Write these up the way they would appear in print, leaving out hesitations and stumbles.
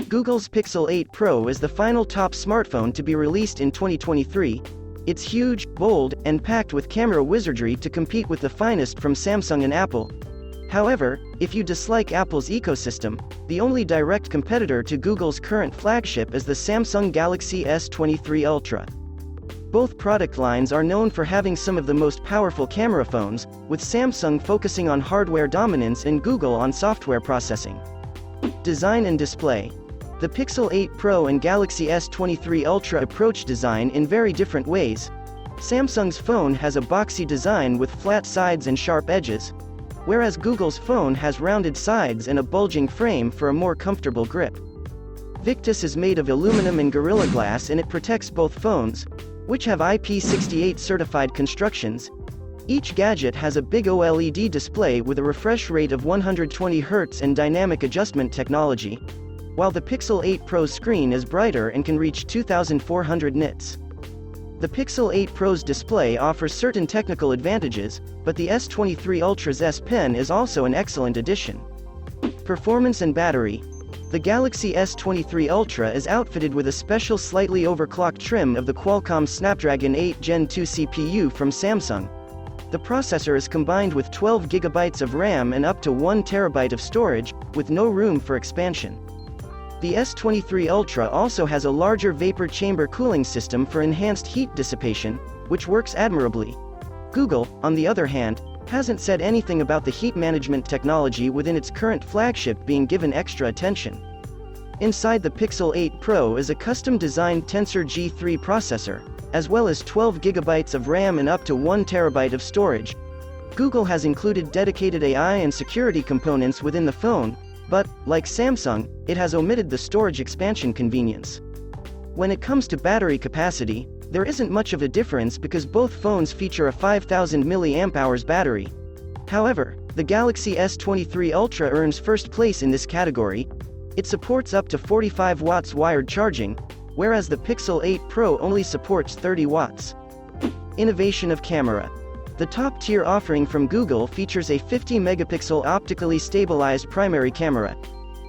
Google's Pixel 8 Pro is the final top smartphone to be released in 2023. It's huge, bold, and packed with camera wizardry to compete with the finest from Samsung and Apple. However, if you dislike Apple's ecosystem, the only direct competitor to Google's current flagship is the Samsung Galaxy S23 Ultra. Both product lines are known for having some of the most powerful camera phones, with Samsung focusing on hardware dominance and Google on software processing. Design and display. The Pixel 8 Pro and Galaxy S23 Ultra approach design in very different ways. Samsung's phone has a boxy design with flat sides and sharp edges, whereas Google's phone has rounded sides and a bulging frame for a more comfortable grip. Victus is made of aluminum and Gorilla Glass, and it protects both phones, which have IP68 certified constructions. Each gadget has a big OLED display with a refresh rate of 120 Hz and dynamic adjustment technology, while the Pixel 8 Pro screen is brighter and can reach 2400 nits. The Pixel 8 Pro's display offers certain technical advantages, but the S23 Ultra's S Pen is also an excellent addition. Performance and battery. The Galaxy S23 Ultra is outfitted with a special slightly overclocked trim of the Qualcomm Snapdragon 8 Gen 2 CPU from Samsung. The processor is combined with 12 GB of RAM and up to 1 TB of storage, with no room for expansion. The S23 Ultra also has a larger vapor chamber cooling system for enhanced heat dissipation, which works admirably. Google, on the other hand, hasn't said anything about the heat management technology within its current flagship being given extra attention. Inside the Pixel 8 Pro is a custom-designed Tensor G3 processor, as well as 12 GB of RAM and up to 1 TB of storage. Google has included dedicated AI and security components within the phone, but, like Samsung, it has omitted the storage expansion convenience. When it comes to battery capacity, there isn't much of a difference because both phones feature a 5000 mAh battery. However, the Galaxy S23 Ultra earns first place in this category. It supports up to 45 watts wired charging, whereas the Pixel 8 Pro only supports 30 watts. Innovation of camera. The top-tier offering from Google features a 50-megapixel optically stabilized primary camera,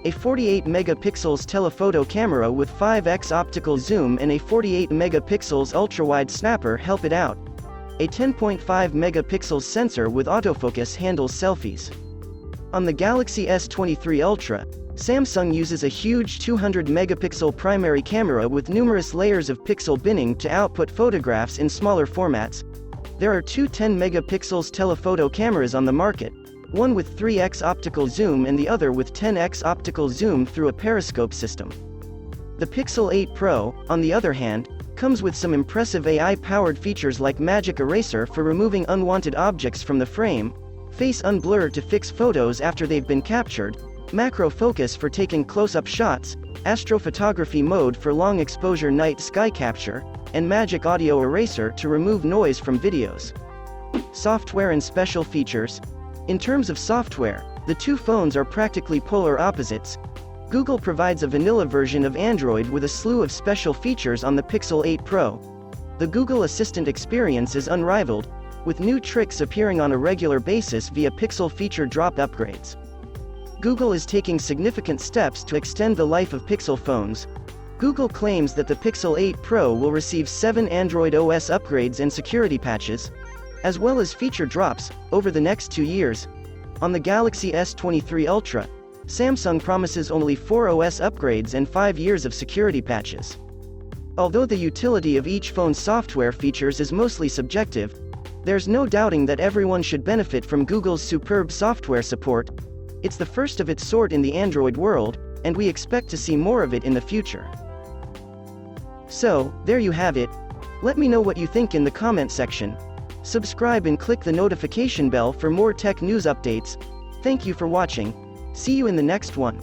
a 48-megapixels telephoto camera with 5x optical zoom, and a 48-megapixels ultra-wide snapper help it out. A 10.5-megapixels sensor with autofocus handles selfies. On the Galaxy S23 Ultra, Samsung uses a huge 200-megapixel primary camera with numerous layers of pixel binning to output photographs in smaller formats. There are two 10-megapixels telephoto cameras on the market, one with 3x optical zoom and the other with 10x optical zoom through a periscope system. The Pixel 8 Pro, on the other hand, comes with some impressive AI-powered features like Magic Eraser for removing unwanted objects from the frame, Face Unblur to fix photos after they've been captured, Macro Focus for taking close-up shots, Astrophotography mode for long exposure night sky capture, and Magic Audio Eraser to remove noise from videos. Software and special features. In terms of software, the two phones are practically polar opposites. Google provides a vanilla version of Android with a slew of special features on the Pixel 8 Pro. The Google Assistant experience is unrivaled, with new tricks appearing on a regular basis via Pixel feature drop upgrades. Google is taking significant steps to extend the life of Pixel phones. Google claims that the Pixel 8 Pro will receive 7 Android OS upgrades and security patches, as well as feature drops, over the next 2 years. On the Galaxy S23 Ultra, Samsung promises only 4 OS upgrades and 5 years of security patches. Although the utility of each phone's software features is mostly subjective, there's no doubting that everyone should benefit from Google's superb software support. It's the first of its sort in the Android world, and we expect to see more of it in the future. So, there you have it. Let me know what you think in the comment section. Subscribe and click the notification bell for more tech news updates. Thank you for watching. See you in the next one.